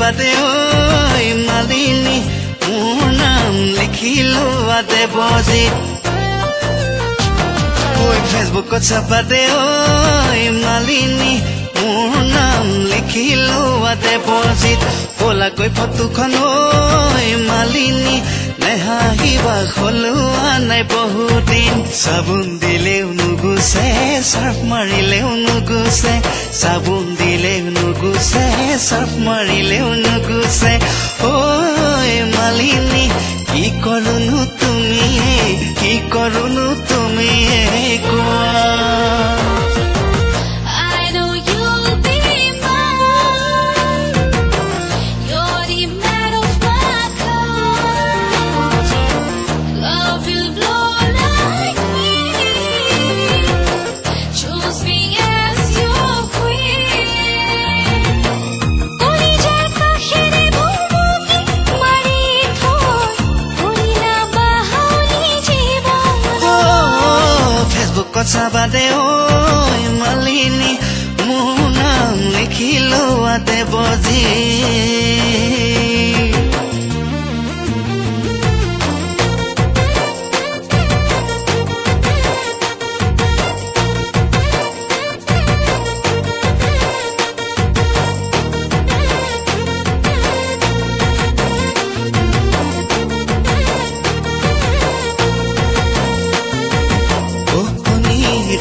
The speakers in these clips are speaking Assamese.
চাপাতে ঐ মালিনী মোৰ নাম লিখিলো দেৱজিত ফেচবুকত চাপাতে ঐ মালিনী মোৰ নাম লিখিলো দেৱজিত ক'লাকৈ ফটোখন ঐ মালিনী নেহাহিবা খলোৱা নাই বহুদিন চাবোন দিলেও নুগুচে চাৰ্ফ মাৰিলেও নুগুচে চাবোন দিলেও নুগুচে চাৰ্ফ মাৰিলেও নুগুচে ঐ মালিনী কি কৰোনো তুমি কোৱা চাবাদে ঐ মালিনী মোৰ নাম লিখিলো দেৱজিত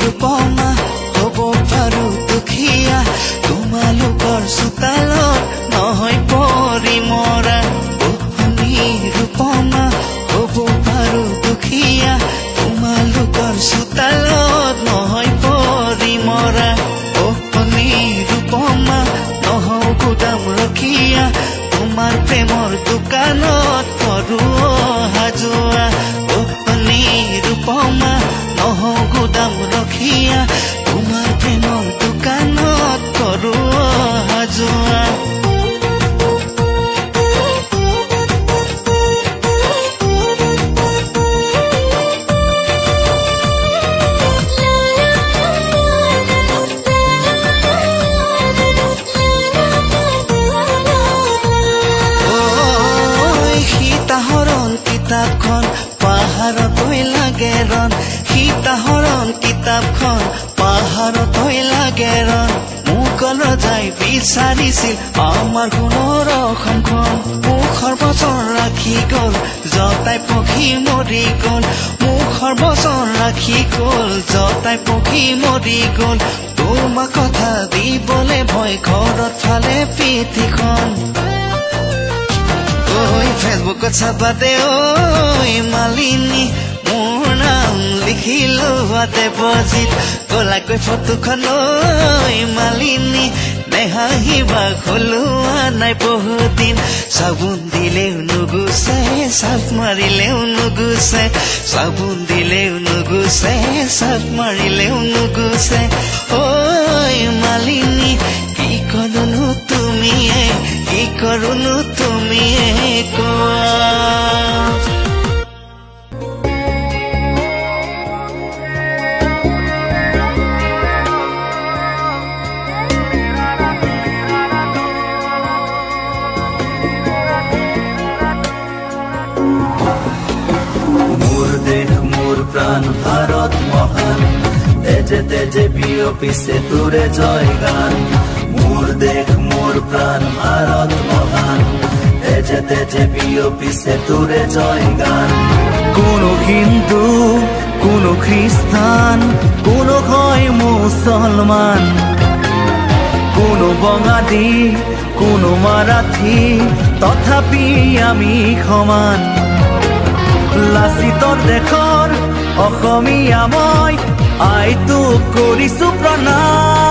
ৰূপমা হ'ব পাৰো দুখীয়া তোমালোকৰ চোতালত নহয় পৰি মৰা ৰূপমা হ'ব পাৰো দুখীয়া তোমালোকৰ চোতালত নহয় পৰি মৰা ৰূপমা নহও গুদাম ৰখীয়া তোমাৰ প্ৰেমৰ দোকানত কৰো অহা যোৱা ৰূপমা নহও গুদাম ৰখীয়া তোমাৰ প্ৰেমৰ দোকানত কৰো অহা যোৱা সীতাহৰণ কিতাপখন পাহাৰতৈ লাগে ৰণ সীতাহৰণ কিতাপখন পাহাৰতৈ লাগে ৰণ মুকল যাই বিচাৰিছিল আমাৰ গুণৰ অসমখন মুখৰ বচন ৰাখি গ'ল জতাই পক্ষী মৰি গ'ল মুখৰ বচন ৰাখি গ'ল জতাই পক্ষী মৰি গ'ল তোমাক কথা দিবলে ভয় ঘৰত ফালে পিঠিখন ফেচবুকত চাপাতে ঐ মালিনী মোৰ নাম লিখিলো দেৱজিত ক'লাকৈ ফটোখন ঐ মালিনী নেহাহিবা খলোৱা নাই বহুদিন চাবোন দিলেও নুগুচে চাৰ্ফ মাৰিলেও নুগুচে চাবোন দিলেও নুগুচে চাৰ্ফ মাৰিলেও নুগুচে ঐ মালিনী কি কৰোনো তুমি কোৱা মোৰ প্ৰাণ ভাৰত মহান তেজে তেজে বিয়পিছে তোৰে জয় গান মোৰ দেশ মোৰ প্ৰাণ ভাৰত মহান তেজে তেজে বিয়পিছে তোৰে জয় গান কোনো হিন্দু কোনো খ্ৰীষ্টান কোনো হয় মুছলমান কোনো বঙালী কোনো মাৰাঠী তথাপি আমি সমান লাচিতৰ দেশৰ অসমীয়া মই আইটোক কৰিছো প্ৰণাম